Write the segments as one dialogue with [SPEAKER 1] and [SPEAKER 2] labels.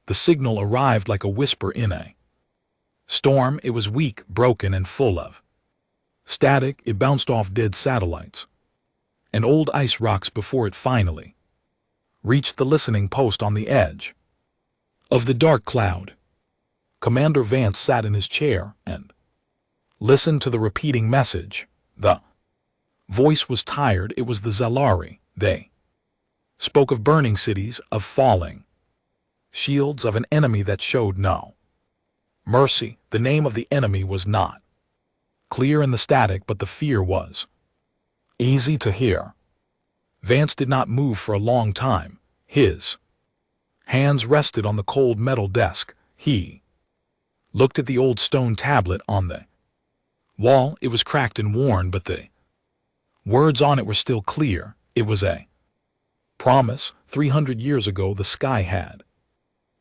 [SPEAKER 1] The signal arrived like a whisper in a storm. It was weak, broken, and full of static. It bounced off dead satellites and old ice rocks before it finally reached the listening post on the edge of the dark cloud. Commander Vance sat in his chair and listened to the repeating message. The voice was tired. It was the Zalari. They spoke of burning cities, of falling shields, of an enemy that showed no mercy. The name of the enemy was not clear in the static, but the fear was easy to hear. Vance did not move for a long time. His hands rested on the cold metal desk. He looked at the old stone tablet on the wall. It was cracked and worn, but the words on it were still clear. It was a promise. 300 years ago, the sky had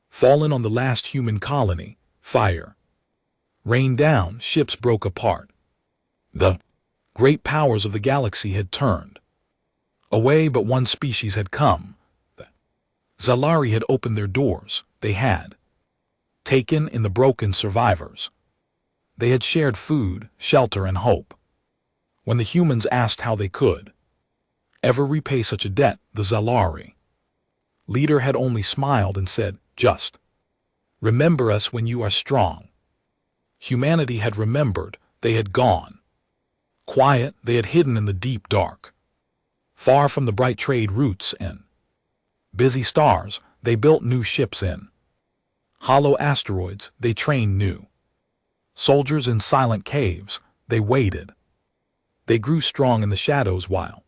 [SPEAKER 1] fallen on the last human colony. Fire rained down, ships broke apart. The great powers of the galaxy had turned away, but one species had come. The Zalari had opened their doors. They had taken in the broken survivors. They had shared food, shelter, and hope. When the humans asked how they could ever repay such a debt, the Zalari leader had only smiled and said, "Just remember us when you are strong." Humanity had remembered. They had gone quiet. They had hidden in the deep dark, far from the bright trade routes and busy stars. They built new ships in hollow asteroids. They trained new soldiers in silent caves. They waited. They grew strong in the shadows while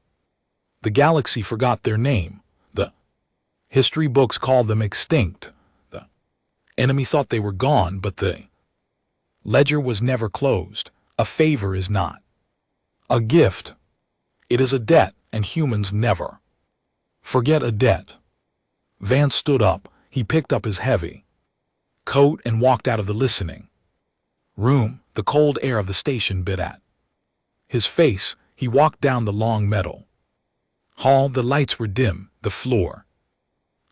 [SPEAKER 1] the galaxy forgot their name. The history books called them extinct. The enemy thought they were gone, but the ledger was never closed. A favor is not a gift. It is a debt, and humans never forget a debt. Vance stood up. He picked up his heavy coat and walked out of the listening room. The cold air of the station bit at his face. He walked down the long metal hall. The lights were dim. The floor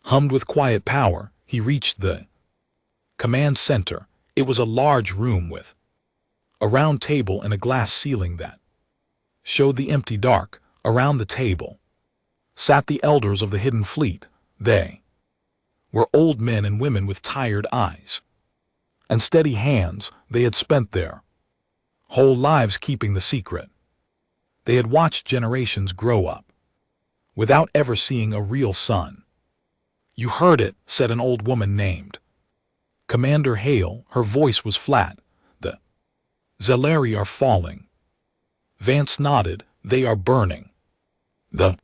[SPEAKER 1] hummed with quiet power. He reached the command center. It was a large room with a round table and a glass ceiling that showed the empty dark. Around the table sat the elders of the Hidden Fleet. They were old men and women with tired eyes and steady hands. They had spent their whole lives keeping the secret. They had watched generations grow up without ever seeing a real son. "You heard it," said an old woman named Commander Hale. Her voice was flat. "The Zalari are falling." Vance nodded. "They are burning. The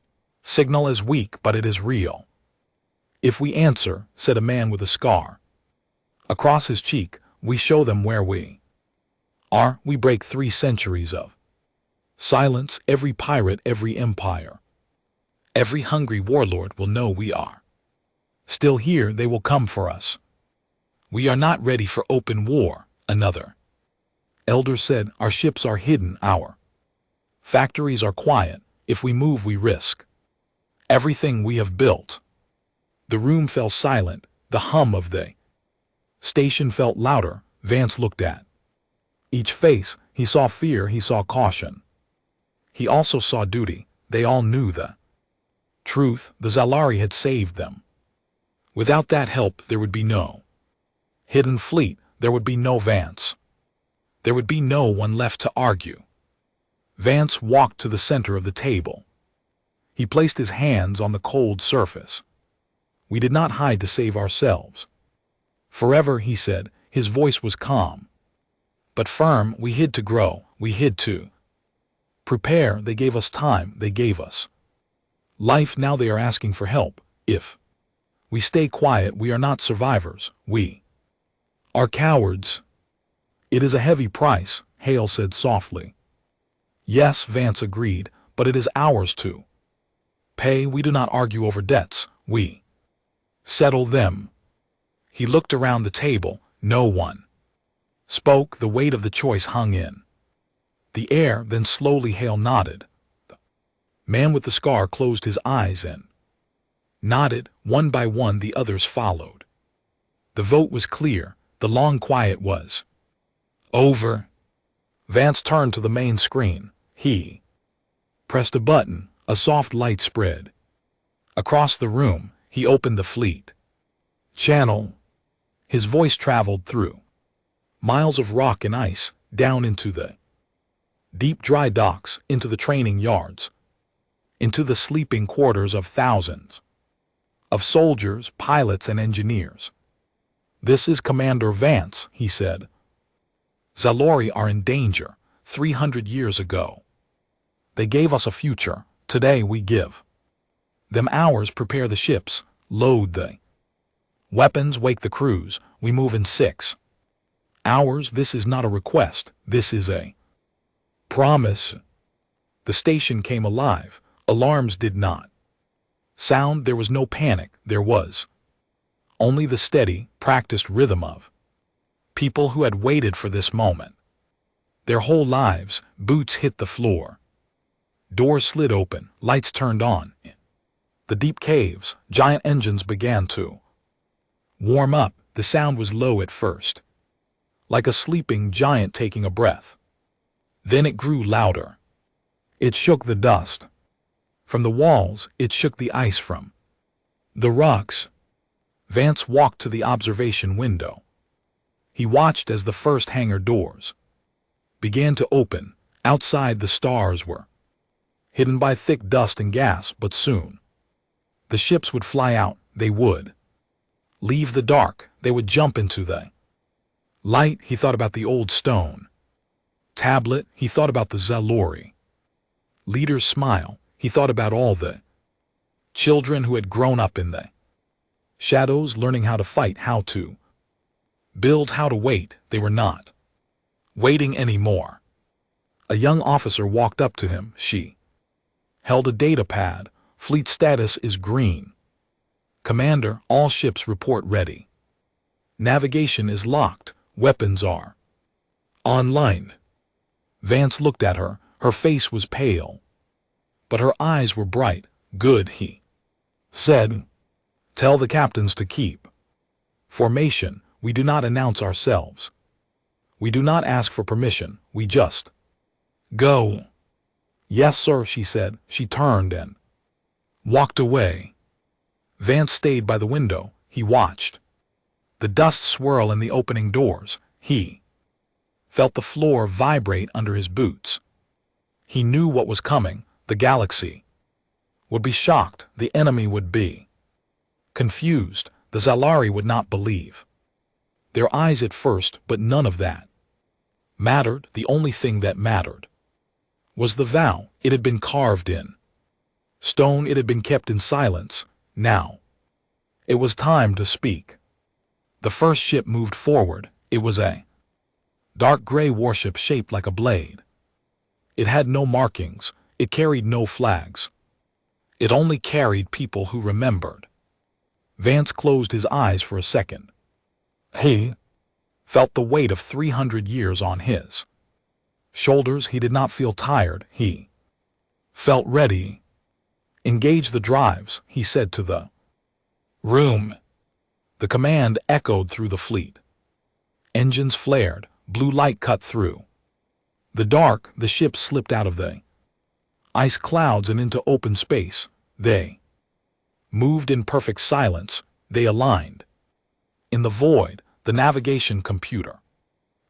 [SPEAKER 1] signal is weak, but it is real." "If we answer," said a man with a scar across his cheek, "we show them where we are. We break 3 centuries of silence. Every pirate, every empire, every hungry warlord will know we are still here. They will come for us. We are not ready for open war." Another elder said, "Our ships are hidden. Our factories are quiet. If we move, we risk everything we have built." The room fell silent. The hum of the station felt louder. Vance looked at each face. He saw fear. He saw caution. He also saw duty. They all knew the truth. The Zalari had saved them. Without that help, there would be no Hidden Fleet. There would be no Vance. There would be no one left to argue. Vance walked to the center of the table. He placed his hands on the cold surface. "We did not hide to save ourselves forever," he said. His voice was calm but firm. "We hid to grow. We hid to prepare. They gave us time. They gave us life. Now they are asking for help. If we stay quiet, we are not survivors. We are cowards." "It is a heavy price," Hale said softly. "Yes," Vance agreed, "but it is ours to pay. We do not argue over debts. We settle them." He looked around the table. No one spoke. The weight of the choice hung in the air. Then slowly Hale nodded. The man with the scar closed his eyes and nodded. One by one the others followed. The vote was clear. The long quiet was over. Vance turned to the main screen. He pressed a button. A soft light spread. Across the room, he opened the fleet channel. His voice traveled through miles of rock and ice, down into the deep dry docks, into the training yards, into the sleeping quarters of thousands of soldiers, pilots, and engineers. "This is Commander Vance," he said. "Zalori are in danger. 300 years ago, they gave us a future. Today we give them ours. Prepare the ships, load the weapons, wake the crews. We move in 6 hours. This is not a request. This is a promise." The station came alive. Alarms did not sound. There was no panic. There was only the steady, practiced rhythm of people who had waited for this moment their whole lives. Boots hit the floor. Doors slid open. Lights turned on. The deep caves, giant engines began to warm up. The sound was low at first, like a sleeping giant taking a breath. Then it grew louder. It shook the dust from the walls. It shook the ice from the rocks. Vance walked to the observation window. He watched as the first hangar doors began to open. Outside, the stars were hidden by thick dust and gas, but soon the ships would fly out. They would leave the dark. They would jump into the light. He thought about the old stone tablet. He thought about the Zalori leader's smile. He thought about all the children who had grown up in the shadows, learning how to fight, how to build, how to wait. They were not waiting anymore. A young officer walked up to him. She held a data pad. "Fleet status is green. Commander, all ships report ready. Navigation is locked. Weapons are online." Vance looked at her. Her face was pale, but her eyes were bright. "Good," he said. "Tell the captains to keep formation. We do not announce ourselves. We do not ask for permission. We just go." "Yes, sir," she said. She turned and walked away. Vance stayed by the window. He watched the dust swirl in the opening doors. He felt the floor vibrate under his boots. He knew what was coming. The galaxy would be shocked. The enemy would be confused. The Zalari would not believe their eyes at first, but none of that mattered. The only thing that mattered was the vow. It had been carved in stone. It had been kept in silence. Now it was time to speak. The first ship moved forward. It was a dark gray warship shaped like a blade. It had no markings. It carried no flags. It only carried people who remembered. Vance closed his eyes for a second. He felt the weight of 300 years on his shoulders. He did not feel tired. He felt ready. "Engage the drives," he said to the room. The command echoed through the fleet. Engines flared. Blue light cut through the dark. The ship slipped out of the ice clouds and into open space. They moved in perfect silence. They aligned. In the void, the navigation computer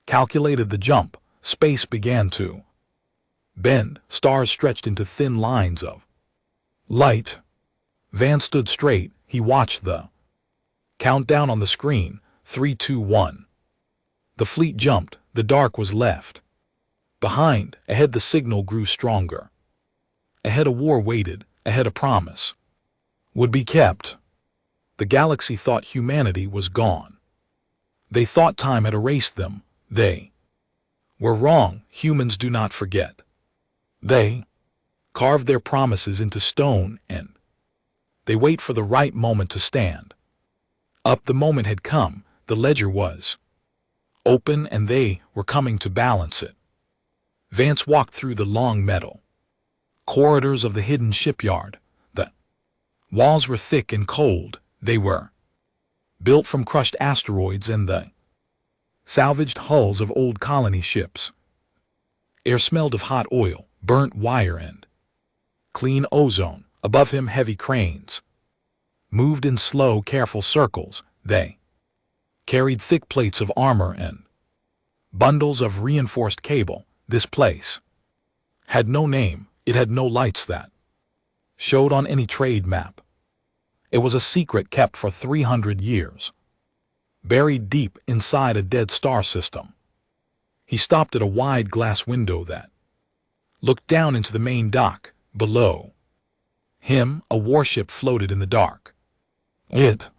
[SPEAKER 1] calculated the jump. Space began to bend. Stars stretched into thin lines of light. Vance stood straight. He watched the countdown on the screen. 3, 2, 1. The fleet jumped. The dark was left behind. Ahead, the signal grew stronger. Ahead, a war waited. Ahead, a promise would be kept. The galaxy thought humanity was gone. They thought time had erased them. They were wrong. Humans do not forget. They carved their promises into stone, and they wait for the right moment to stand up. The moment had come. The ledger was open, and they were coming to balance it. Vance walked through the long metal corridors of the hidden shipyard. The walls were thick and cold. They were built from crushed asteroids and the salvaged hulls of old colony ships. Air smelled of hot oil, burnt wire and clean ozone. Above him heavy cranes moved in slow, careful circles. They carried thick plates of armor and bundles of reinforced cable. This place had no name. It had no lights that showed on any trade map. It was a secret kept for 300 years, buried deep inside a dead star system. He stopped at a wide glass window that looked down into the main dock. Below him, a warship floated in the dark. It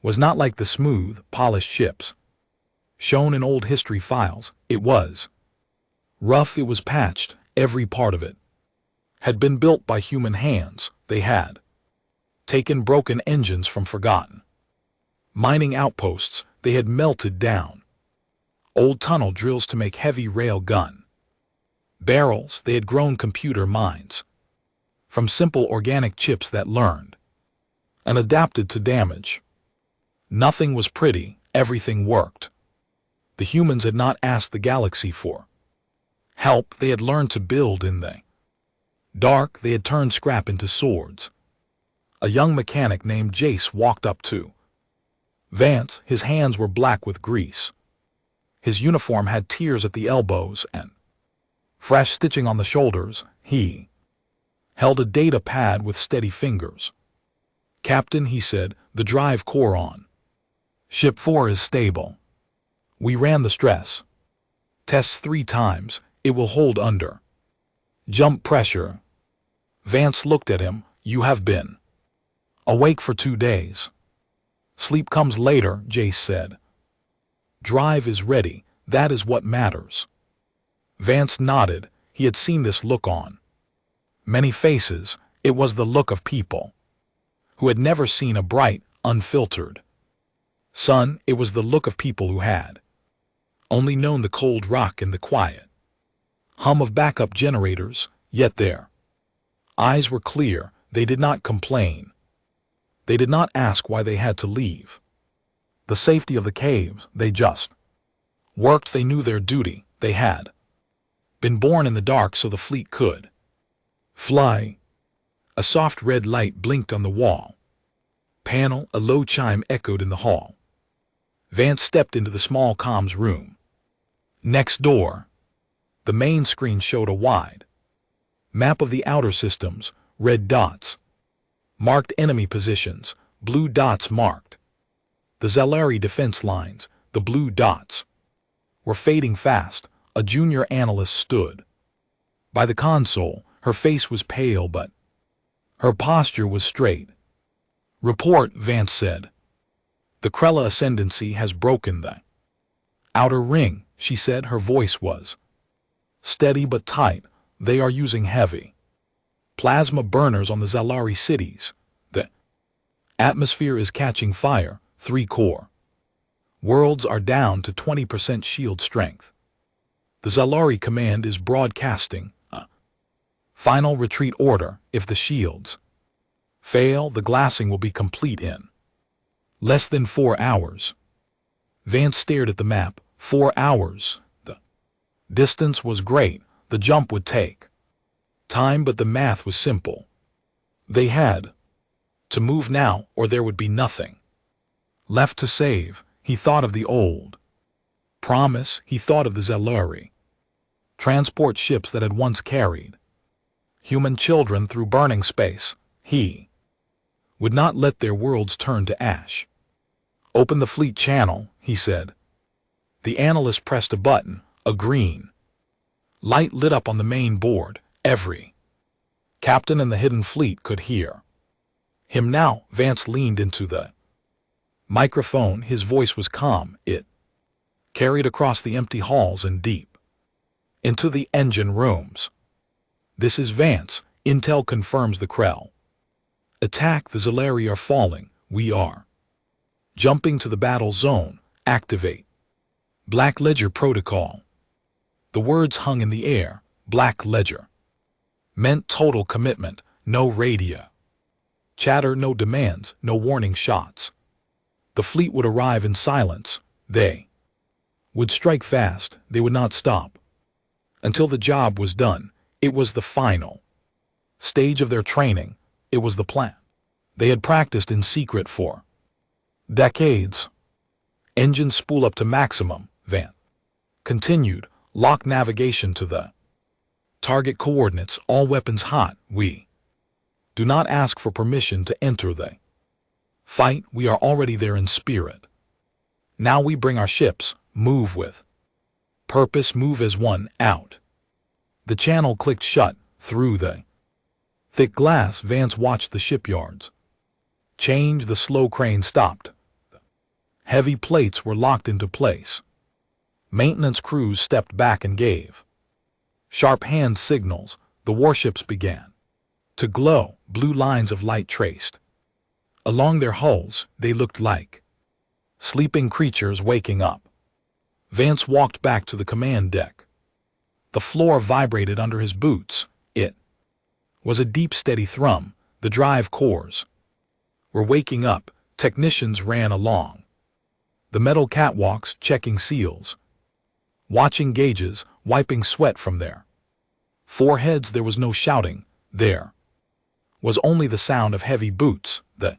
[SPEAKER 1] was not like the smooth, polished ships shown in old history files. It was rough, it was patched, every part of it had been built by human hands. They had taken broken engines from forgotten mining outposts. They had melted down old tunnel drills to make heavy rail gun barrels. They had grown computer minds from simple organic chips that learned and adapted to damage. Nothing was pretty, everything worked. The humans had not asked the galaxy for help. They had learned to build in the dark. They had turned scrap into swords. A young mechanic named Jace walked up to Vance. His hands were black with grease. His uniform had tears at the elbows and fresh stitching on the shoulders. He held a data pad with steady fingers. "Captain," he said, "the drive core on Ship 4 is stable. We ran the stress tests 3 times. It will hold under jump pressure." Vance looked at him. "You have been awake for 2 days. Sleep comes later," Jace said. "Drive is ready. That is what matters." Vance nodded. He had seen this look on many faces. It was the look of people who had never seen a bright, unfiltered sun. It was the look of people who had only known the cold rock and the quiet hum of backup generators. Yet their eyes were clear. They did not complain. They did not ask why they had to leave the safety of the caves. They just worked. They knew their duty. They had been born in the dark so the fleet could fly. A soft red light blinked on the wall panel. A low chime echoed in the hall. Vance stepped into the small comms room. Next door, the main screen showed a wide map of the outer systems. Red dots marked enemy positions. Blue dots marked the Zalari defense lines. The blue dots were fading fast. A junior analyst stood by the console. Her face was pale, but her posture was straight. "Report," Vance said. "The Krella ascendancy has broken the outer ring," she said. Her voice was steady but tight. "They are using heavy plasma burners on the Zalari cities. The atmosphere is catching fire. 3 core worlds are down to 20% shield strength. The Zalari command is broadcasting a final retreat order. If the shields fail, the glassing will be complete in less than 4 hours." Vance stared at the map. 4 hours. The distance was great. The jump would take time, but the math was simple. They had to move now, or there would be nothing left to save. He thought of the old promise. He thought of the Zalari transport ships that had once carried human children through burning space. He would not let their worlds turn to ash. "Open the fleet channel," he said. The analyst pressed a button. A green light lit up on the main board. Every captain in the hidden fleet could hear him now. Vance leaned into the microphone. His voice was calm. It carried across the empty halls and deep into the engine rooms. "This is Vance. Intel confirms the Krell attack. The Zalari are falling. We are jumping to the battle zone. Activate Black Ledger protocol." The words hung in the air. Black Ledger meant total commitment. No radio chatter, no demands, no warning shots. The fleet would arrive in silence. They would strike fast. They would not stop until the job was done. It was the final stage of their training. It was the plan. They had practiced in secret for decades. Engine spool up to maximum. Van continued. Lock navigation to the target coordinates. All weapons hot. We do not ask for permission to enter the fight. We are already there in spirit. Now we bring our ships. Move with purpose. Move as one. Out. The channel clicked shut. Through the thick glass, Vance watched the shipyards change. The slow crane stopped. Heavy plates were locked into place. Maintenance crews stepped back and gave sharp hand signals. The warships began to glow. Blue lines of light traced along their hulls. They looked like sleeping creatures waking up. Vance walked back to the command deck. The floor vibrated under his boots. It was a deep, steady thrum. The drive cores were waking up. Technicians ran along the metal catwalks, checking seals, watching gauges, wiping sweat from their foreheads. There was no shouting. There was only the sound of heavy boots, the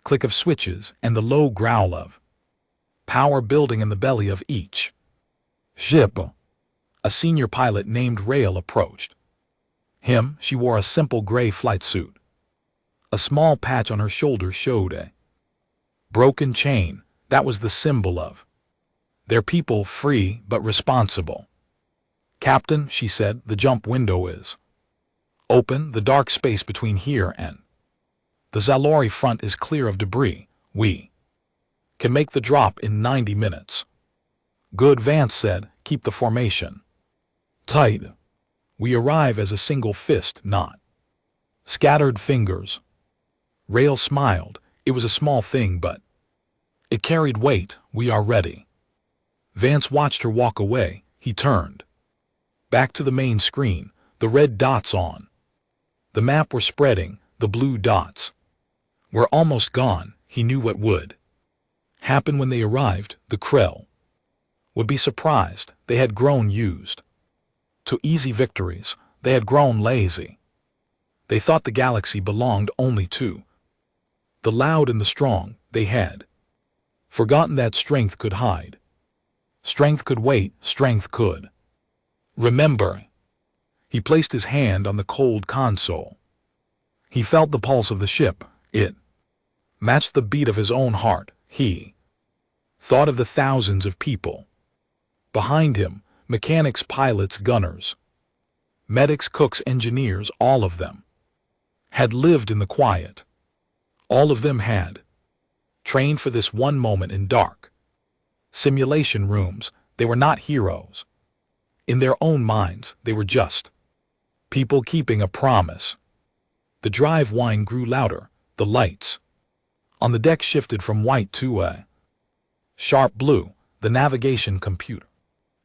[SPEAKER 1] click of switches, and the low growl of power building in the belly of each ship. A senior pilot named Rail approached him. She wore a simple gray flight suit. A small patch on her shoulder showed a broken chain. That was the symbol of their people, free but responsible. "Captain," she said, "the jump window is open. The dark space between here and the Zalori front is clear of debris. We can make the drop in 90 minutes. "Good," Vance said. "Keep the formation tight. We arrive as a single fist, not scattered fingers." Rail smiled. It was a small thing, but it carried weight. "We are ready." Vance watched her walk away. He turned back to the main screen. The red dots on the map were spreading. The blue dots were almost gone. He knew what would happen when they arrived. The Krell would be surprised. They had grown used to easy victories. They had grown lazy. They thought the galaxy belonged only to the loud and the strong. They had forgotten that strength could hide. Strength could wait. Strength could remember. He placed his hand on the cold console. He felt the pulse of the ship. It matched the beat of his own heart. He thought of the thousands of people behind him. Mechanics, pilots, gunners, medics, cooks, engineers. All of them had lived in the quiet. All of them had trained for this one moment in dark simulation rooms. They were not heroes. In their own minds, they were just people keeping a promise. The drive whine grew louder. The lights on the deck shifted from white to a sharp blue. The navigation computer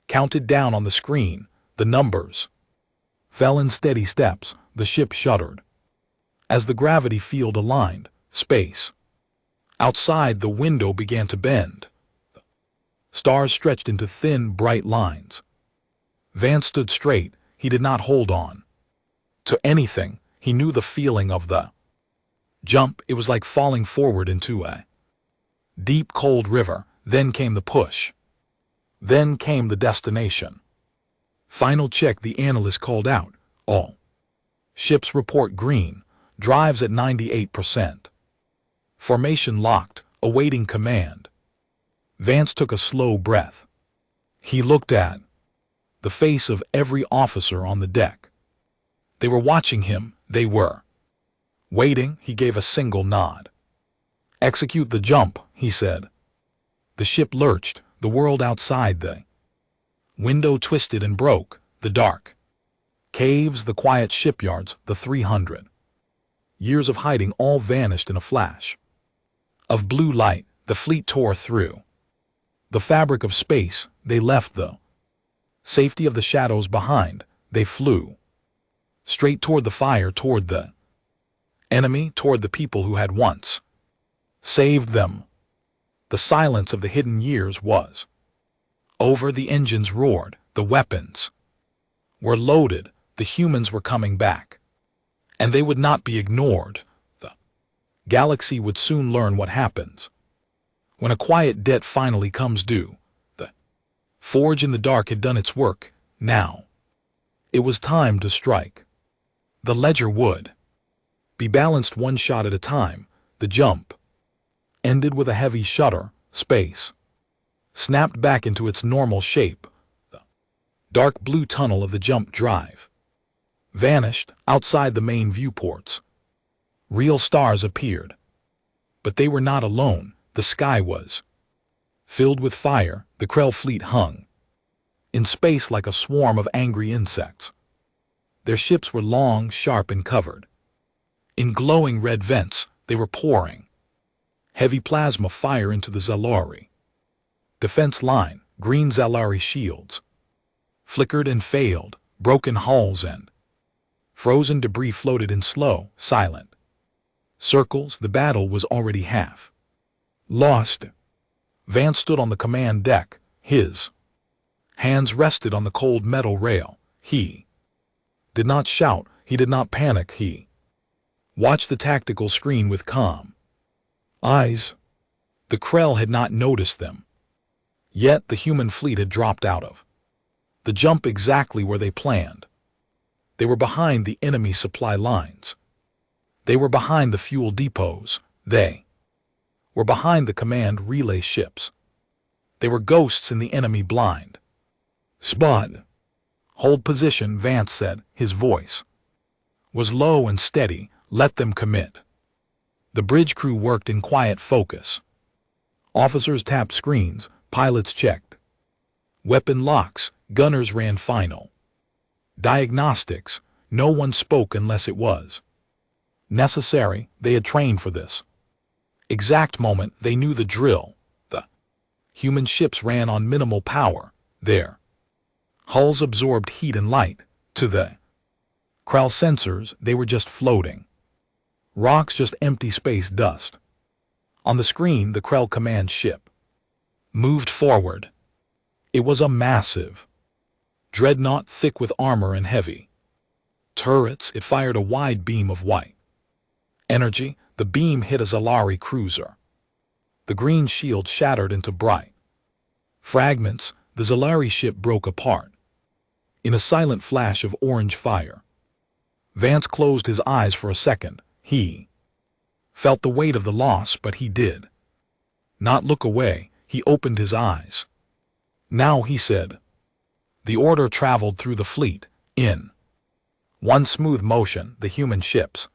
[SPEAKER 1] counted down on the screen. The numbers fell in steady steps. The ship shuddered as the gravity field aligned. Space outside the window began to bend. Stars stretched into thin, bright lines. Vance stood straight. He did not hold on to anything. He knew the feeling of the jump. It was like falling forward into a deep, cold river. Then came the push. Then came the destination. "Final check," the analyst called out. "All ships report green. Drives at 98%. Formation locked, awaiting command." Vance took a slow breath. He looked at the face of every officer on the deck. They were watching him. They were waiting. He gave a single nod. "Execute the jump," he said. The ship lurched. The world outside the window twisted and broke. The dark caves, the quiet shipyards, the 300 years of hiding all vanished in a flash of blue light. The fleet tore through the fabric of space. They left the safety of the shadows behind. They flew straight toward the fire, toward the enemy, toward the people who had once saved them. The silence of the hidden years was over. The engines roared, the weapons were loaded, the humans were coming back. And they would not be ignored. The galaxy would soon learn what happens when a quiet debt finally comes due. The forge in the dark had done its work. Now it was time to strike. The ledger would be balanced one shot at a time. The jump ended with a heavy shudder. Space snapped back into its normal shape. The dark blue tunnel of the jump drive vanished outside the main viewports. Real stars appeared. But they were not alone. The sky was filled with fire. The Krell fleet hung in space like a swarm of angry insects. Their ships were long, sharp, and covered in glowing red vents. They were pouring heavy plasma fire into the Zalari defense line. Green Zalari shields flickered and failed. Broken hulls and frozen debris floated in slow, silent circles. The battle was already half lost. Vance stood on the command deck. His hands rested on the cold metal rail. He did not shout. He did not panic. He watched the tactical screen with calm eyes. The Krell had not noticed them. Yet the human fleet had dropped out of the jump exactly where they planned. They were behind the enemy supply lines. They were behind the fuel depots. They were behind the command relay ships. They were ghosts in the enemy blind spot. Hold position, Vance said. His voice was low and steady. Let them commit. The bridge crew worked in quiet focus. Officers tapped screens. Pilots checked weapon locks. Gunners ran final diagnostics. No one spoke unless it was necessary. They had trained for this exact moment. They knew the drill. The human ships ran on minimal power. Their hulls absorbed heat and light. To the Krell sensors, they were just floating rocks, just empty space dust. On the screen, the Krell command ship moved forward. It was a massive dreadnought, thick with armor and heavy turrets. It fired a wide beam of white energy. The beam hit a Zalari cruiser. The green shield shattered into bright fragments. The Zalari ship broke apart in a silent flash of orange fire. Vance closed his eyes for a second. He felt the weight of the loss, but he did not look away. He opened his eyes. Now, he said. The order traveled through the fleet. In one smooth motion, the human ships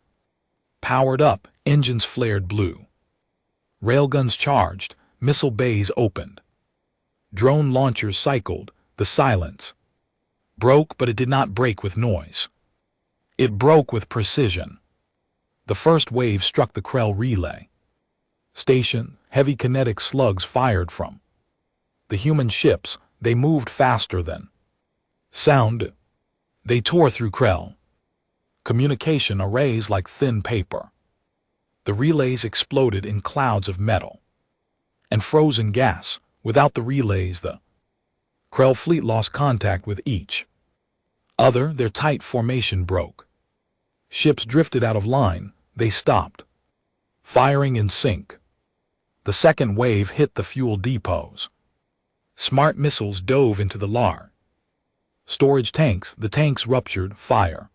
[SPEAKER 1] powered up. Engines flared blue. Railguns charged. Missile bays opened. Drone launchers cycled. The silence broke, but it did not break with noise. It broke with precision. The first wave struck the Krell relay station. Heavy kinetic slugs fired from the human ships. They moved faster than sound. They tore through Krell communication arrays like thin paper. The relays exploded in clouds of metal and frozen gas. Without the relays, the Krell fleet lost contact with each other. Their tight formation broke. Ships drifted out of line. They stopped firing in sync. The second wave hit the fuel depots. Smart missiles dove into the large storage tanks. The tanks ruptured. Fire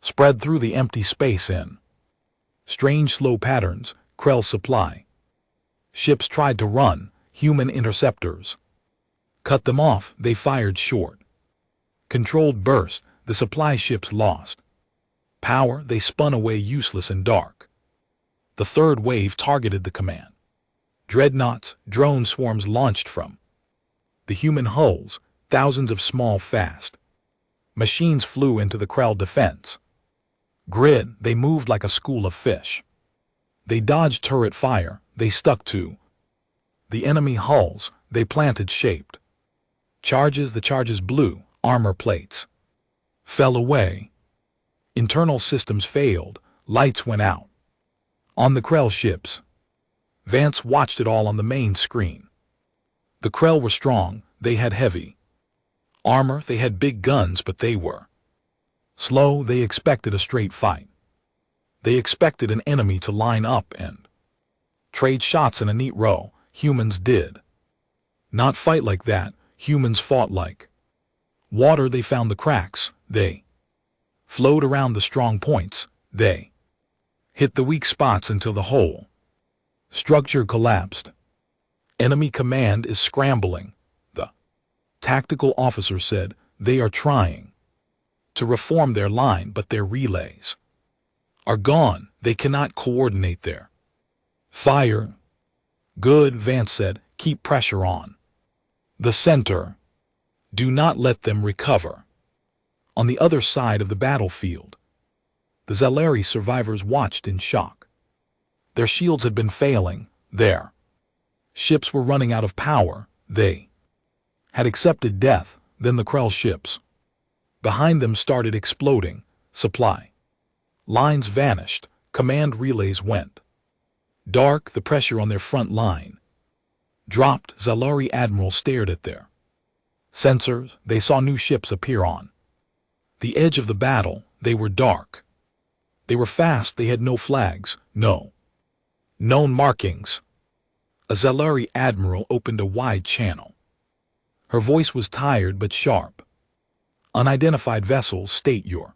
[SPEAKER 1] spread through the empty space in strange slow patterns. Krell supply ships tried to run. Human interceptors cut them off. They fired short controlled bursts. The supply ships lost power. They spun away useless and dark. The third wave targeted the command dreadnoughts. Drone swarms launched from the human hulls. Thousands of small, fast machines flew into the Krell defense grid. They moved like a school of fish. They dodged turret fire. They stuck to the enemy hulls. They planted shaped charges. The charges blew. Armor plates fell away. Internal systems failed. Lights went out. On the Krell ships, Vance watched it all on the main screen. The Krell were strong, they had heavy armor, they had big guns, but they were slow. They expected a straight fight. They expected an enemy to line up and trade shots in a neat row. Humans did not fight like that. Humans fought like water. They found the cracks. They flowed around the strong points. They hit the weak spots until the whole structure collapsed. Enemy command is scrambling, the tactical officer said. They are trying to reform their line, but their relays are gone. They cannot coordinate their fire. Good, Vance said. Keep pressure on the center. Do not let them recover. On the other side of the battlefield, the Zelari survivors watched in shock. Their shields had been failing. Their ships were running out of power. They had accepted death. Then the Krell ships behind them started exploding. Supply lines vanished. Command relays went dark. The pressure on their front line dropped. Zelari admiral stared at their sensors. They saw new ships appear on the edge of the battle. They were dark. They were fast. They had no flags, no known markings. A Zelari admiral opened a wide channel. Her voice was tired but sharp. Unidentified vessels, state your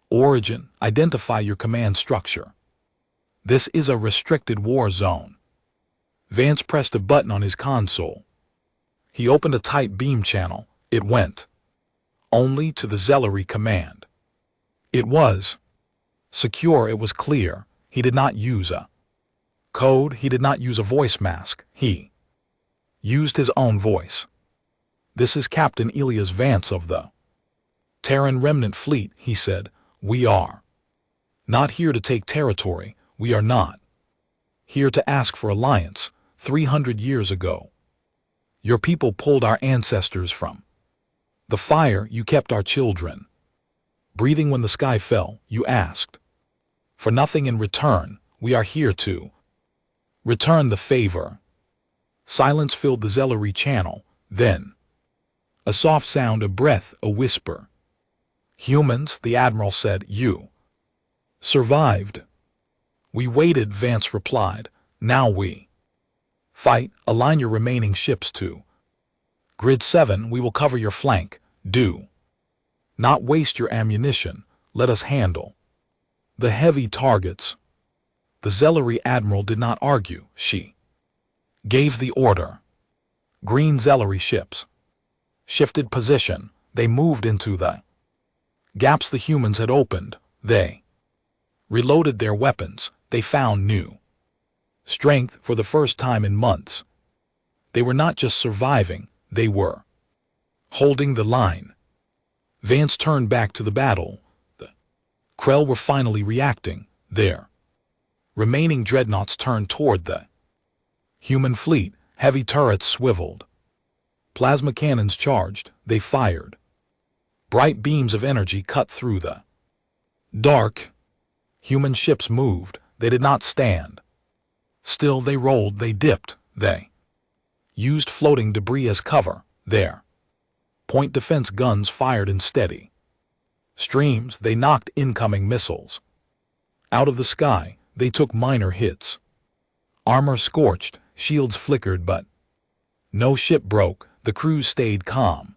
[SPEAKER 1] origin, identify your command structure. This is a restricted war zone. Vance pressed a button on his console. He opened a tight beam channel. It went only to the Zelari command. It was secure. It was clear. He did not use a code. He did not use a voice mask. He used his own voice. This is Captain Elias Vance of the Terran Remnant Fleet, he said. We are not here to take territory. We are not here to ask for alliance. 300 years ago, your people pulled our ancestors from the fire. You kept our children breathing when the sky fell. You asked for nothing in return. We are here to return the favor. Silence filled the Zelari channel. Then a soft sound, a breath, a whisper. Humans, the admiral said, you survived. We waited, Vance replied. Now we fight. Align your remaining ships to Grid 7. We will cover your flank. Do not waste your ammunition. Let us handle the heavy targets. The Zelari admiral did not argue. She gave the order. Green Zelari ships shifted position. They moved into the gaps the humans had opened. They reloaded their weapons. They found new strength for the first time in months. They were not just surviving, they were holding the line. Vance turned back to the battle. The Krell were finally reacting. Their remaining dreadnoughts turned toward the human fleet. Heavy turrets swiveled. Plasma cannons charged. They fired. Bright beams of energy cut through the dark. Human ships moved. They did not stand still. They rolled. They dipped. They used floating debris as cover. Their point defense guns fired in steady streams. They knocked incoming missiles out of the sky. They took minor hits. Armor scorched. Shields flickered, but no ship broke. The crews stayed calm.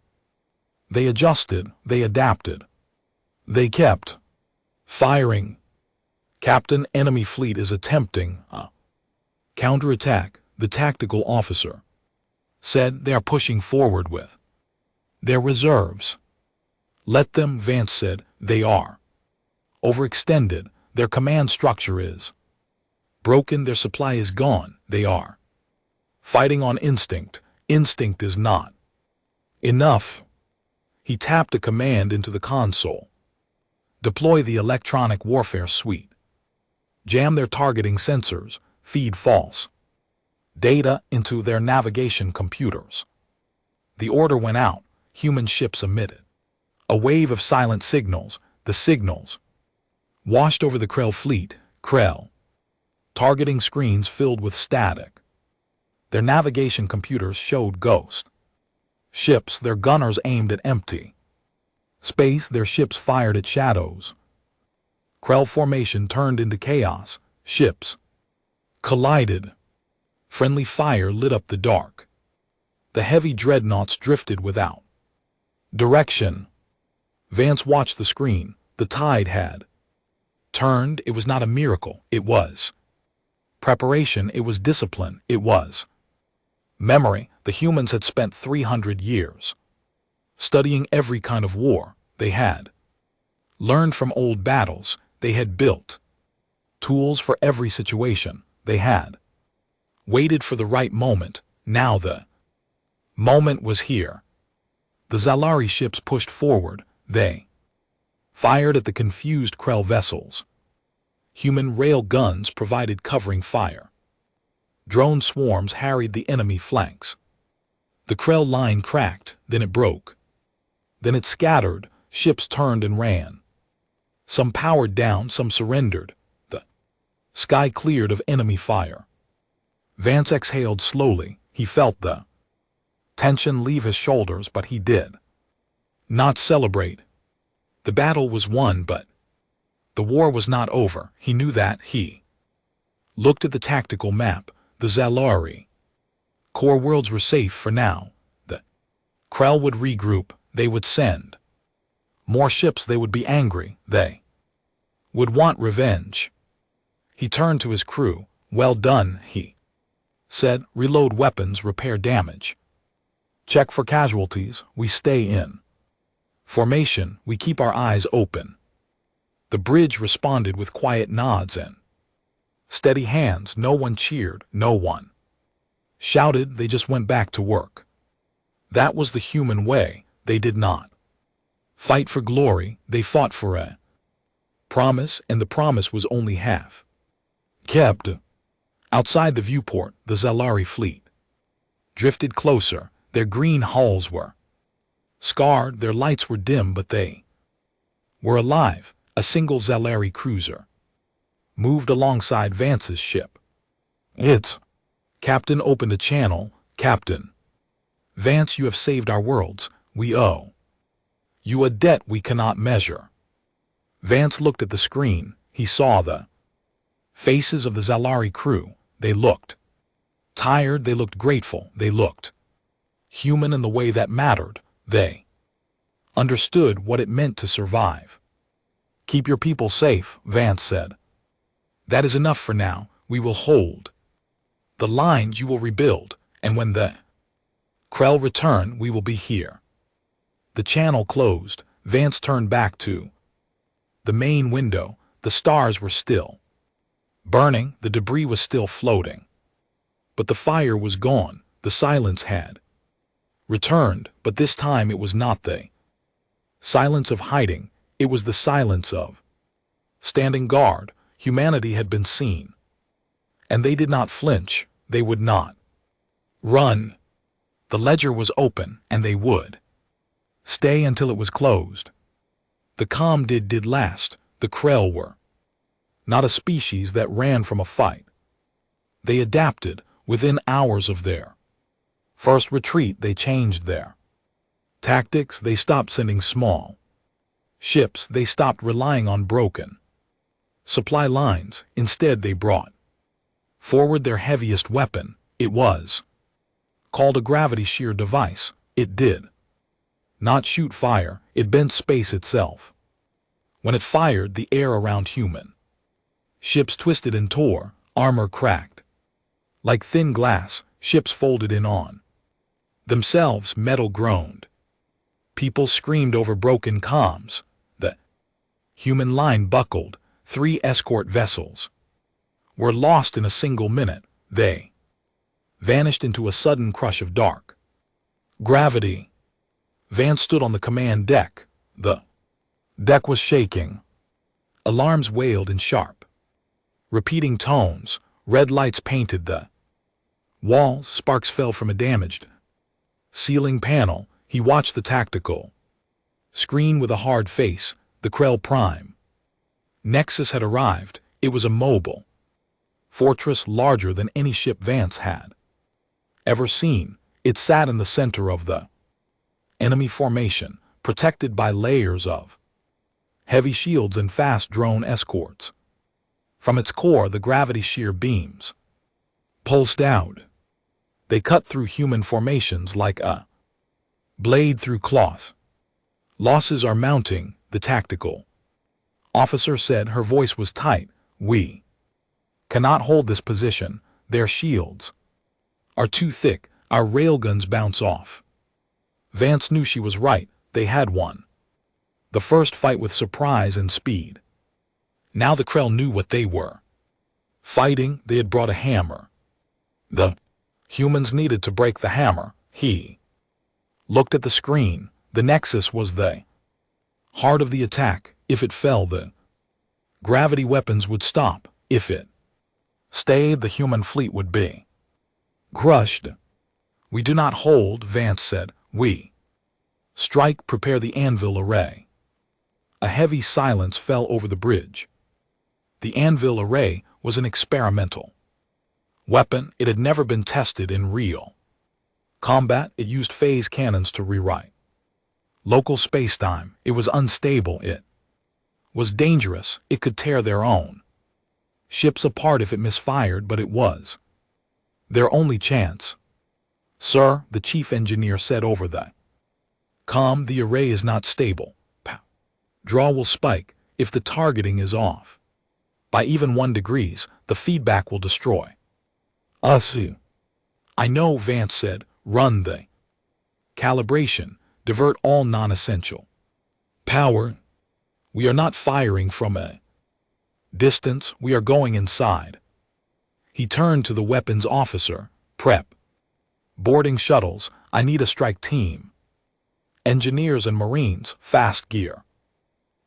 [SPEAKER 1] They adjusted. They adapted. They kept firing. Captain, enemy fleet is attempting a counterattack, the tactical officer said. They are pushing forward with their reserves. Let them, Vance said. They are overextended. Their command structure is broken. Their supply is gone. They are fighting on instinct. Instinct is not enough. He tapped a command into the console. Deploy the electronic warfare suite. Jam their targeting sensors. Feed false data into their navigation computers. The order went out. Human ships emitted a wave of silent signals. The signals washed over the Krell fleet. Krell targeting screens filled with static. Their navigation computers showed ghost. Ships, their gunners aimed at empty. Space, their ships fired at shadows. Krell formation turned into chaos. Ships collided. Friendly fire lit up the dark. The heavy dreadnoughts drifted without direction. Vance watched the screen. The tide had turned. It was not a miracle. It was preparation. It was discipline. It was memory. The humans had spent 300 years studying every kind of war. They had learned from old battles. They had built tools for every situation. They had waited for the right moment. Now the moment was here. The Zalari ships pushed forward. They fired at the confused Krell vessels. Human rail guns provided covering fire. Drone swarms harried the enemy flanks. The Krell line cracked, then it broke. Then it scattered. Ships turned and ran. Some powered down, some surrendered. The sky cleared of enemy fire. Vance exhaled slowly. He felt the tension leave his shoulders, but he did not celebrate. The battle was won, but the war was not over. He knew that. He looked at the tactical map. The Zalari core worlds were safe for now. The Krell would regroup. They would send more ships. They would be angry. They would want revenge. He turned to his crew. "Well done," he said. "Reload weapons, repair damage. Check for casualties. We stay in formation. We keep our eyes open." The bridge responded with quiet nods and steady hands. No one cheered. No one shouted. They just went back to work. That was the human way. They did not fight for glory. They fought for a promise, and the promise was only half kept. Outside the viewport, the Zalari fleet drifted closer. Their green hulls were scarred. Their lights were dim, but they were alive. A single Zalari cruiser moved alongside Vance's ship. "It's..." Captain opened a channel. "Captain Vance, you have saved our worlds. We owe you a debt we cannot measure." Vance looked at the screen. He saw the faces of the Zalari crew. They looked tired. They looked grateful. They looked human in the way that mattered. They understood what it meant to survive. "Keep your people safe," Vance said. "That is enough for now. We will hold the lines. You will rebuild. And when the Krell return, we will be here." The channel closed. Vance turned back to the main window. The stars were still burning. The debris was still floating. But the fire was gone. The silence had returned, but this time it was not the silence of hiding. It was the silence of standing guard. Humanity had been seen. And they did not flinch. They would not run. The ledger was open, and they would stay until it was closed. The calm did last. The Krell were not a species that ran from a fight. They adapted. Within hours of their first retreat, they changed their tactics. They stopped sending small ships. They stopped relying on broken supply lines. Instead, they brought forward their heaviest weapon. It was called a gravity shear device. It did not shoot fire. It bent space itself. When it fired, the air around human ships twisted and tore. Armor cracked. Like thin glass, ships folded in on themselves. Metal groaned. People screamed over broken comms. The human line buckled. 3 escort vessels were lost in a single minute. They vanished into a sudden crush of dark gravity. Vance stood on the command deck. The deck was shaking. Alarms wailed in sharp, repeating tones. Red lights painted the walls. Sparks fell from a damaged ceiling panel. He watched the tactical screen with a hard face. The Krell Prime Nexus had arrived. It was a mobile fortress larger than any ship Vance had ever seen. It sat in the center of the enemy formation, protected by layers of heavy shields and fast drone escorts. From its core, the gravity shear beams pulsed out. They cut through human formations like a blade through cloth. Losses are mounting, the tactical officer said. Her voice was tight. We cannot hold this position. Their shields are too thick. Our railguns bounce off. Vance knew she was right. They had won the first fight with surprise and speed. Now the Krell knew what they were fighting. They had brought a hammer. The humans needed to break the hammer. He looked at the screen. The Nexus was the heart of the attack. If it fell, the gravity weapons would stop. If it stayed, the human fleet would be crushed. We do not hold, Vance said. We strike. Prepare the anvil array. A heavy silence fell over the bridge. The anvil array was an experimental weapon. It had never been tested in real combat. It used phase cannons to rewrite local spacetime. It was unstable. It was dangerous. It could tear their own ships apart if it misfired, but it was their only chance. Sir, the chief engineer said over the comm, the array is not stable. Draw will spike. If the targeting is off by even 1 degree, the feedback will destroy us. I know, Vance said. Run the calibration. Divert all non-essential power. We are not firing from a distance. We are going inside. He turned to the weapons officer. Prep boarding shuttles. I need a strike team. Engineers and Marines. Fast gear.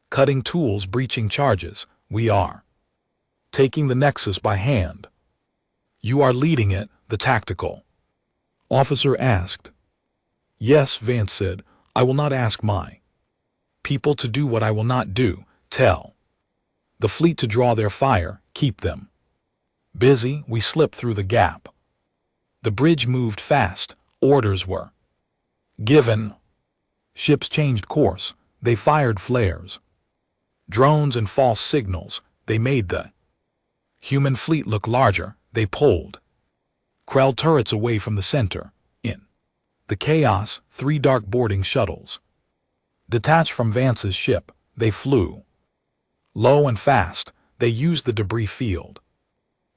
[SPEAKER 1] Cutting tools. Breaching charges. We are taking the Nexus by hand. You are leading it, the tactical officer asked. Yes, Vance said. I will not ask my people to do what I will not do. Tell the fleet to draw their fire. Keep them busy. We slipped through the gap. The bridge moved fast. Orders were given. Ships changed course. They fired flares, drones, and false signals. They made the human fleet look larger. They pulled Krell turrets away from the center. In the chaos, 3 dark boarding shuttles detached from Vance's ship. They flew low and fast. They used the debris field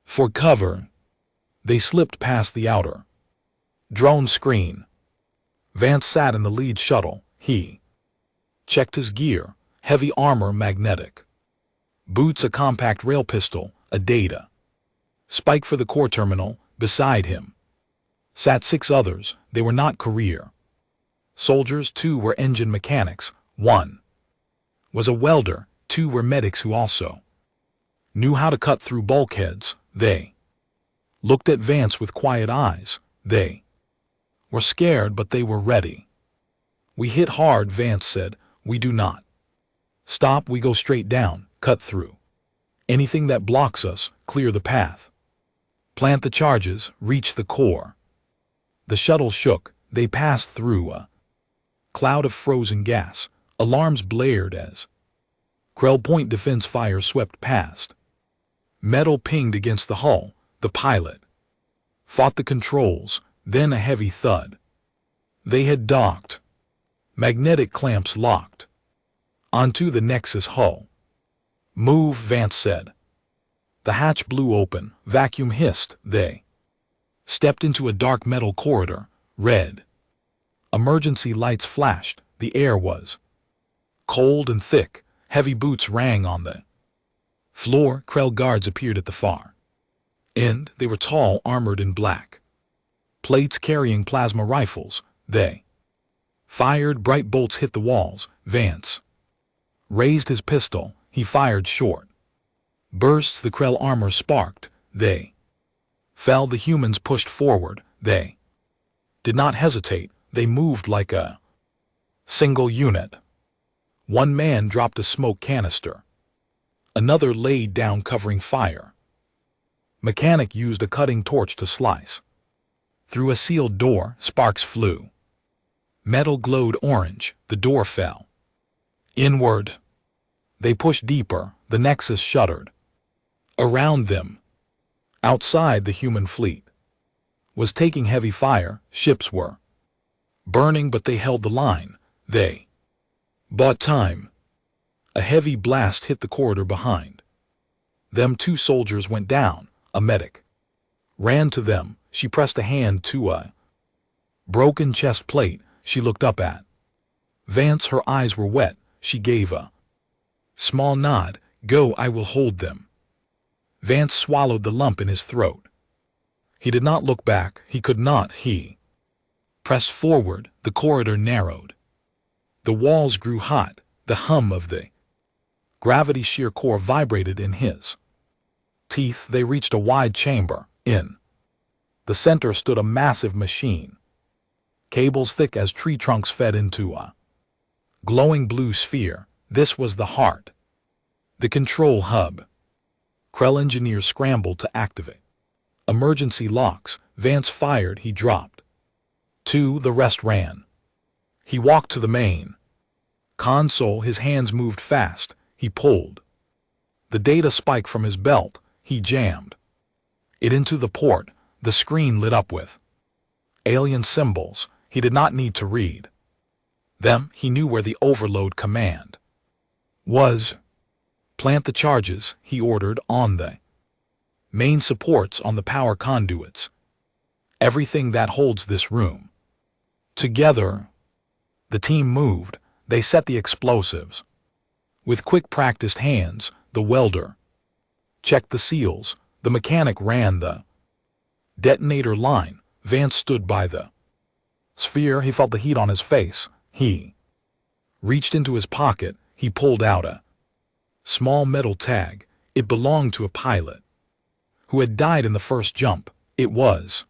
[SPEAKER 1] for cover. They slipped past the outer drone screen. Vance sat in the lead shuttle. He checked his gear. Heavy armor, magnetic boots, a compact rail pistol, a data spike for the core terminal. Beside him sat 6 others. They were not career soldiers. 2 were engine mechanics. 1 was a welder. 2 were medics who also knew how to cut through bulkheads. They looked at Vance with quiet eyes. They were scared, but they were ready. We hit hard, Vance said. We do not stop. We go straight down. Cut through anything that blocks us. Clear the path. Plant the charges. Reach the core. The shuttle shook. They passed through a cloud of frozen gas. Alarms blared as Krell point defense fire swept past. Metal pinged against the hull. The pilot fought the controls. Then a heavy thud. They had docked. Magnetic clamps locked onto the Nexus hull. Move, Vance said. The hatch blew open. Vacuum hissed. They stepped into a dark metal corridor. Red emergency lights flashed. The air was cold and thick. Heavy boots rang on the floor. Krell guards appeared at the far end. They were tall, armored in black plates, carrying plasma rifles. They fired. Bright bolts hit the walls. Vance raised his pistol. He fired short bursts. The Krell armor sparked. They fell. The humans pushed forward. They did not hesitate. They moved like a single unit. 1 man dropped a smoke canister. Another laid down, covering fire. Mechanic used a cutting torch to slice. Through a sealed door, sparks flew. Metal glowed orange, the door fell. Inward. They pushed deeper, the nexus shuddered. Around them, outside the human fleet, was taking heavy fire. Ships were burning, but they held the line. They bought time. A heavy blast hit the corridor behind them. 2 soldiers went down. A medic ran to them. She pressed a hand to a broken chest plate. She looked up at Vance. Her eyes were wet. She gave a small nod. Go, I will hold them. Vance swallowed the lump in his throat. He did not look back. He could not. He pressed forward. The corridor narrowed. The walls grew hot. The hum of the gravity shear core vibrated in his teeth. They reached a wide chamber. In the center stood a massive machine. Cables thick as tree trunks fed into a glowing blue sphere. This was the heart, the control hub. Krell engineers scrambled to activate emergency locks. Vance fired. He dropped 2. The rest ran. He walked to the main console. His hands moved fast. He pulled the data spike from his belt. He jammed it into the port. The screen lit up with alien symbols. He did not need to read them. He knew where the overload command was. Plant the charges, he ordered, on the main supports, on the power conduits. Everything that holds this room together. The team moved. They set the explosives. With quick, practiced hands, the welder checked the seals. The mechanic ran the detonator line. Vance stood by the sphere. He felt the heat on his face. He reached into his pocket. He pulled out a small metal tag. It belonged to a pilot who had died in the first jump. It was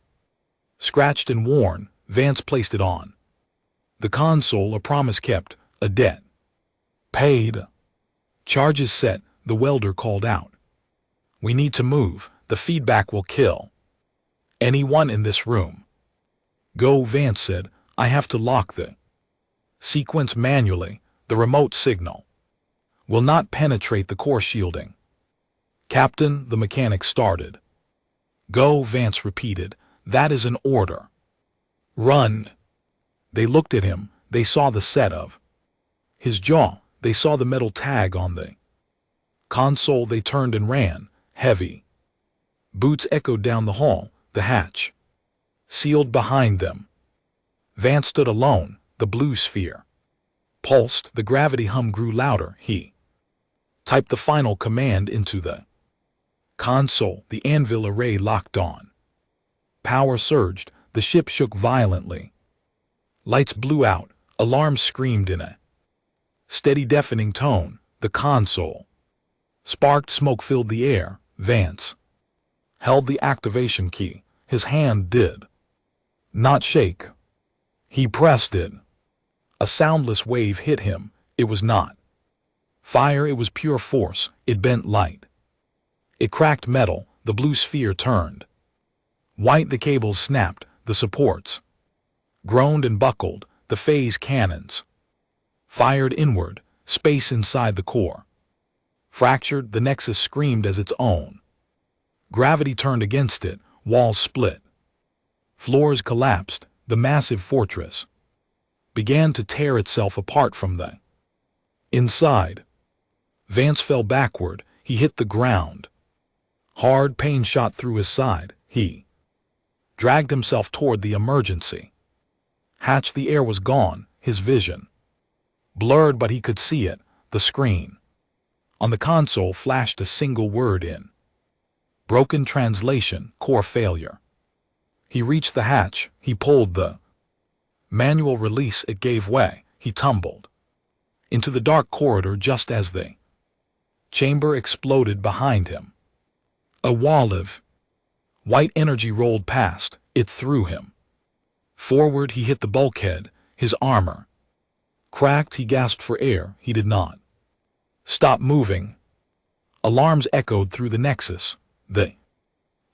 [SPEAKER 1] scratched and worn. Vance placed it on the console. A promise kept, a debt paid. Charges set. The welder called out. We need to move. The feedback will kill anyone in this room. Go, Vance said. I have to lock the sequence manually. The remote signal will not penetrate the core shielding. Captain, the mechanic started. Go, Vance repeated. That is an order. Run. They looked at him. They saw the set of his jaw. They saw the metal tag on the console. They turned and ran. Heavy boots echoed down the hall. The hatch sealed behind them. Vance stood alone. The blue sphere pulsed. The gravity hum grew louder. He typed the final command into the console. The anvil array locked on. Power surged. The ship shook violently. Lights blew out. Alarms screamed in a steady, deafening tone. The console sparked. Smoke filled the air. Vance held the activation key. His hand did not shake. He pressed it. A soundless wave hit him. It was not fire. It was pure force. It bent light. It cracked metal. The blue sphere turned white. The cables snapped. The supports groaned and buckled. The phase cannons fired inward. Space inside the core fractured. The nexus screamed as its own gravity turned against it. Walls split. Floors collapsed. The massive fortress began to tear itself apart from the inside. Vance fell backward. He hit the ground. Hard pain shot through his side. He dragged himself toward the emergency hatch. The air was gone. His vision blurred, but he could see it. The screen on the console flashed a single word in broken translation: core failure. He reached the hatch. He pulled the manual release. It gave way. He tumbled into the dark corridor just as the chamber exploded behind him. A wall of white energy rolled past. It threw him forward. He hit the bulkhead. His armor cracked. He gasped for air. He did not stop moving. Alarms echoed through the nexus. The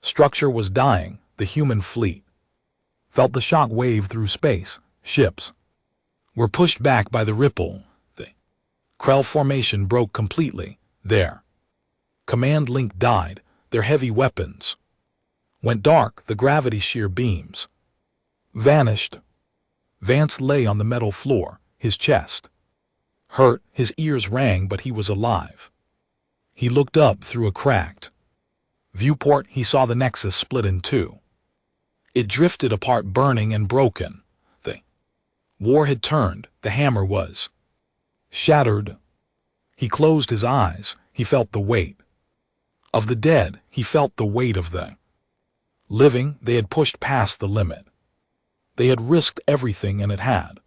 [SPEAKER 1] Structure was dying, the human fleet. Felt the shock wave through space, ships were pushed back by the ripple. The Krell formation broke completely, their command link died, their heavy weapons went dark, the gravity shear beams vanished. Vance lay on the metal floor, his chest hurt, his ears rang, but he was alive. He looked up through a cracked viewport. He saw the Nexus split in two. It drifted apart, burning and broken. The war had turned, the hammer was shattered. He closed his eyes, he felt the weight of the dead, he felt the weight of the living. They had pushed past the limit. They had risked everything, and it had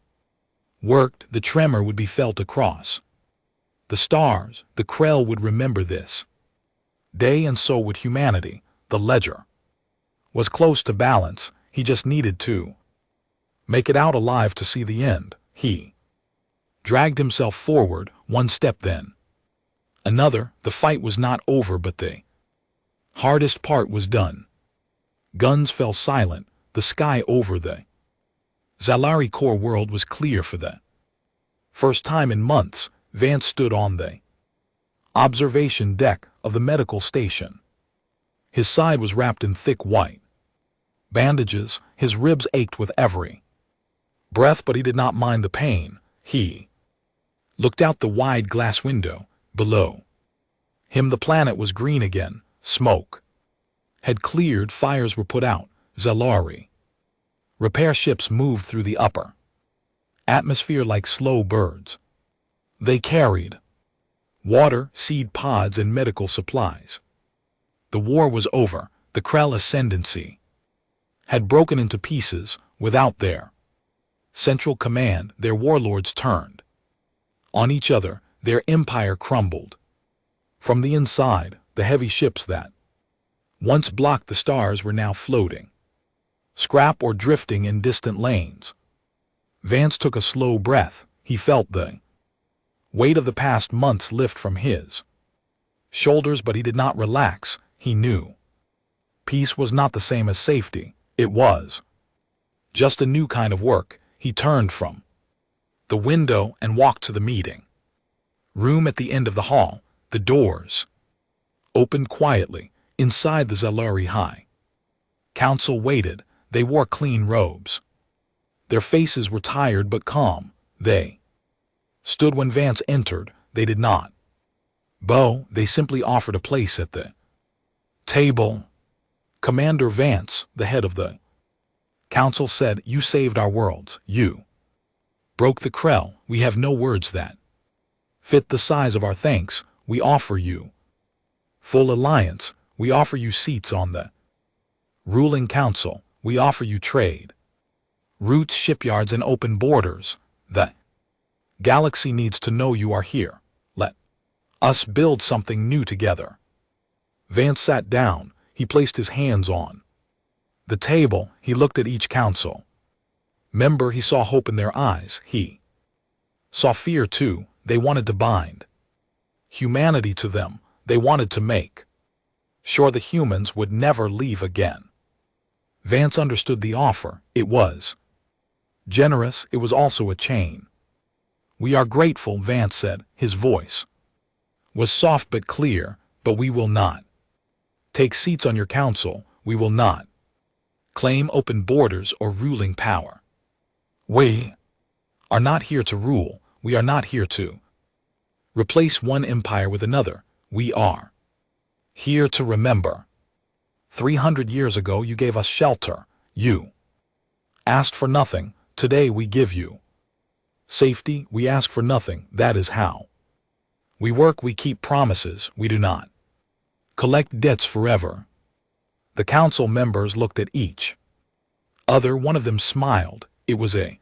[SPEAKER 1] worked. The tremor would be felt across the stars. The Krell would remember this day, and so would humanity. The ledger was close to balance. He just needed to make it out alive to see the end. He dragged himself forward, one step, then another. The fight was not over, but the hardest part was done. Guns fell silent. The sky over the Zalari core world was clear for the first time in months. Vance stood on the observation deck of the medical station. His side was wrapped in thick white bandages. His ribs ached with every breath, but he did not mind the pain. He looked out the wide glass window. Below him the planet was green again. Smoke had cleared, fires were put out. Zalari repair ships moved through the upper atmosphere like slow birds. They carried water, seed pods, and medical supplies. The war was over. The Krell ascendancy had broken into pieces. Without their central command, their warlords turned on each other. Their empire crumbled. From the inside, the heavy ships that once blocked the stars were now floating, scrap or drifting in distant lanes. Vance took a slow breath. He felt the weight of the past months lift from his shoulders, but he did not relax. He knew peace was not the same as safety. It was just a new kind of work. He turned from the window and walked to the meeting room at the end of the hall. The doors opened quietly. Inside, the Zalari High Council waited. They wore clean robes. Their faces were tired but calm. They stood when Vance entered. They did not bow. They simply offered a place at the table. Commander Vance, the head of the council, said, "You saved our worlds. You broke the Krell. We have no words that fit the size of our thanks. We offer you full alliance. We offer you seats on the ruling council. We offer you trade routes, shipyards, and open borders. The galaxy needs to know you are here. Let us build something new together." Vance sat down. He placed his hands on the table. He looked at each council member. He saw hope in their eyes. He saw fear too. They wanted to bind humanity to them. They wanted to make sure the humans would never leave again. Vance understood the offer. It was generous. It was also a chain. "We are grateful," Vance said. His voice was soft but clear. "But we will not take seats on your council. We will not claim open borders or ruling power. We are not here to rule. We are not here to replace one empire with another. We are here to remember. 300 years ago you gave us shelter. You asked for nothing. Today we give you safety. We ask for nothing. That is how we work. We keep promises. We do not collect debts forever." The council members looked at each other. One of them smiled. It was a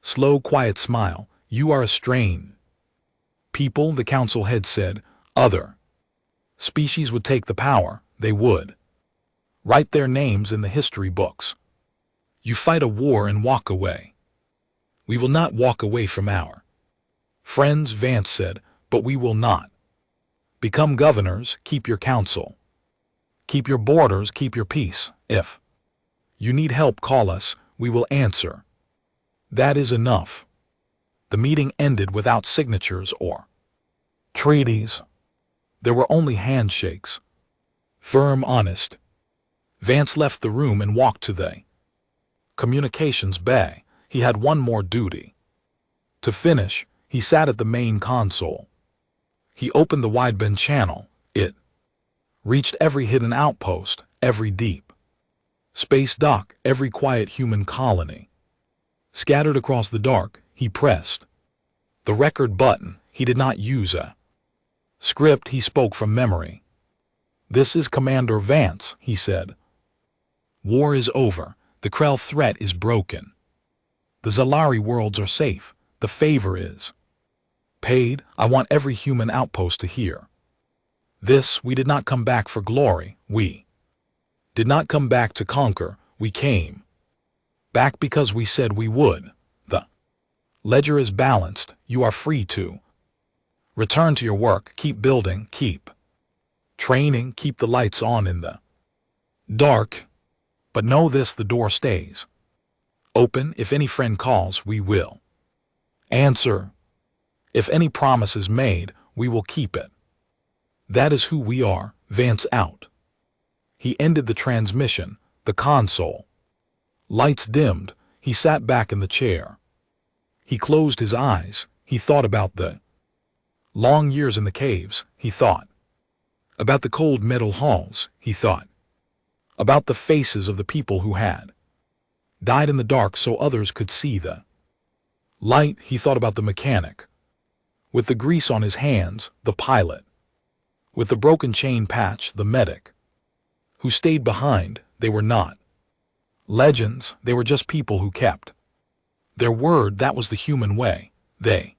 [SPEAKER 1] slow, quiet smile. "You are a strange people," the council head said. "Other species would take the power. They would write their names in the history books. You fight a war and walk away. We will not walk away from our friends," Vance said, "but we will not become governors. Keep your council Keep your borders, keep your peace. If you need help, call us, we will answer. That is enough. The meeting ended without signatures or treaties. There were only handshakes. Firm, honest. Vance left the room and walked to the communications bay. He had one more duty. To finish, he sat at the main console. He opened the wideband channel. It reached every hidden outpost, every deep space dock, every quiet human colony. Scattered across the dark, he pressed the record button. He did not use a script, he spoke from memory. This is Commander Vance, he said. War is over. The Krell threat is broken. The Zalari worlds are safe. The favor is paid. I want every human outpost to hear this. We did not come back for glory. We did not come back to conquer. We came back because we said we would. The ledger is balanced. You are free to return to your work. Keep building. Keep training. Keep the lights on in the dark. But know this, the door stays open. If any friend calls, we will answer. If any promise is made, we will keep it. That is who we are. Vance out. He ended the transmission. The console lights dimmed. He sat back in the chair. He closed his eyes. He thought about the long years in the caves. He thought about the cold metal halls. He thought about the faces of the people who had died in the dark so others could see the light. He thought about the mechanic with the grease on his hands, the pilot with the broken chain patch, the medic who stayed behind. They were not legends. They were just people who kept their word. That was the human way. They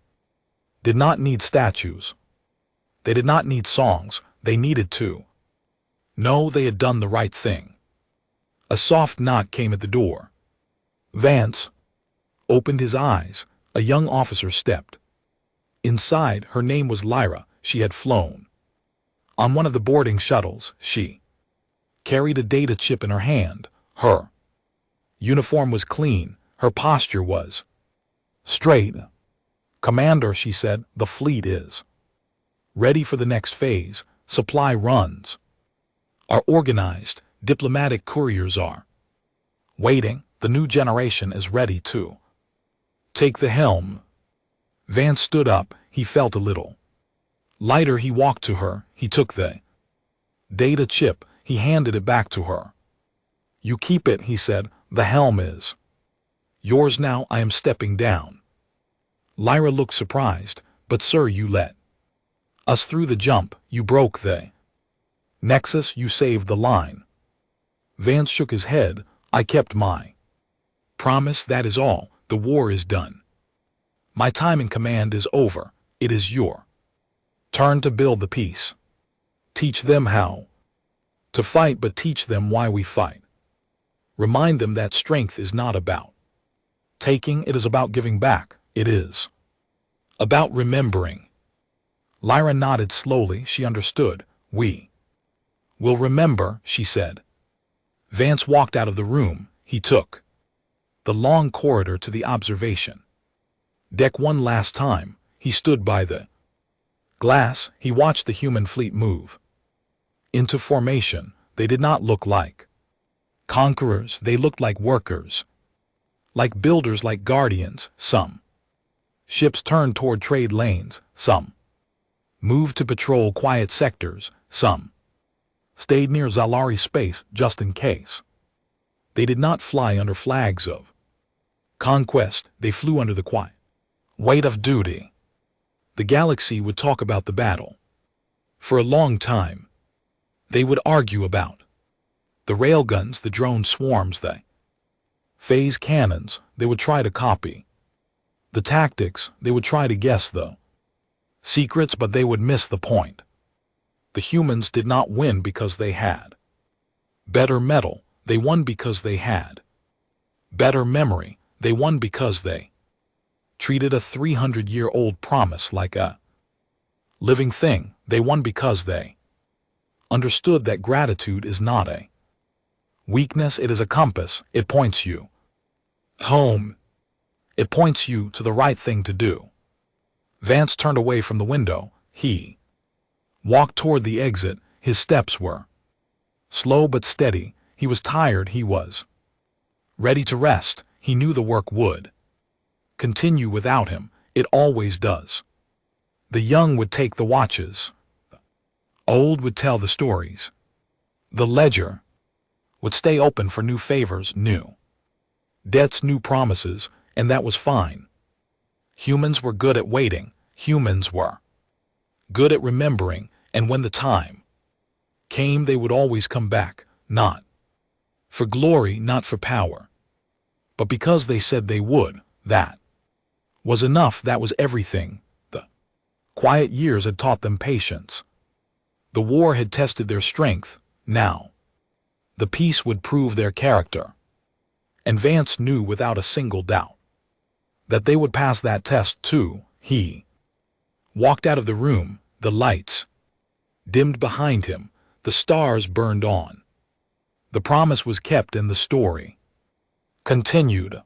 [SPEAKER 1] did not need statues. They did not need songs. They needed to know they had done the right thing. A soft knock came at the door. Vance opened his eyes. A young officer stepped inside. Her name was Lyra. She had flown on one of the boarding shuttles. She carried a data chip in her hand. Her uniform was clean. Her posture was straight. Commander, she said, the fleet is ready for the next phase. Supply runs are organized. Diplomatic couriers are waiting. The new generation is ready to take the helm. Vance stood up. He felt a little lighter. He walked to her. He took the data chip. He handed it back to her. You keep it, he said. The helm is yours now. I am stepping down. Lyra looked surprised. But sir, you let us through the jump. You broke the nexus. You saved the line. Vance shook his head. I kept my promise. That is all. The war is done. My time in command is over. It is your turn to build the peace. Teach them how to fight, but teach them why we fight. Remind them that strength is not about taking. It is about giving back. It is about remembering. Lyra nodded slowly. She understood. We will remember, she said. Vance walked out of the room. He took the long corridor to the observation deck one last time. He stood by the glass. He watched the human fleet move into formation. They did not look like conquerors. They looked like workers, like builders, like guardians. Some ships turned toward trade lanes. Some moved to patrol quiet sectors. Some stayed near Zalari space just in case. They did not fly under flags of conquest. They flew under the quiet weight of duty. The galaxy would talk about the battle. For a long time, they would argue about the railguns, the drone swarms, the phase cannons. They would try to copy the tactics. They would try to guess the secrets, but they would miss the point. The humans did not win because they had better metal. They won because they had better memory. They won because they treated a 300-year-old promise like a living thing. They won because they understood that gratitude is not a weakness, it is a compass. It points you home. It points you to the right thing to do. Vance turned away from the window. He walked toward the exit. His steps were slow but steady. He was tired. He was ready to rest. He knew the work would continue without him. It always does. The young would take the watches. The old would tell the stories. The ledger would stay open for new favors, new debts, new promises, and that was fine. Humans were good at waiting. Humans were good at remembering, and when the time came, they would always come back, not for glory, not for power, but because they said they would. That was enough. That was everything. The quiet years had taught them patience. The war had tested their strength. Now the peace would prove their character. And Vance knew without a single doubt that they would pass that test too. He walked out of the room. The lights dimmed behind him. The stars burned on. The promise was kept and the story continued.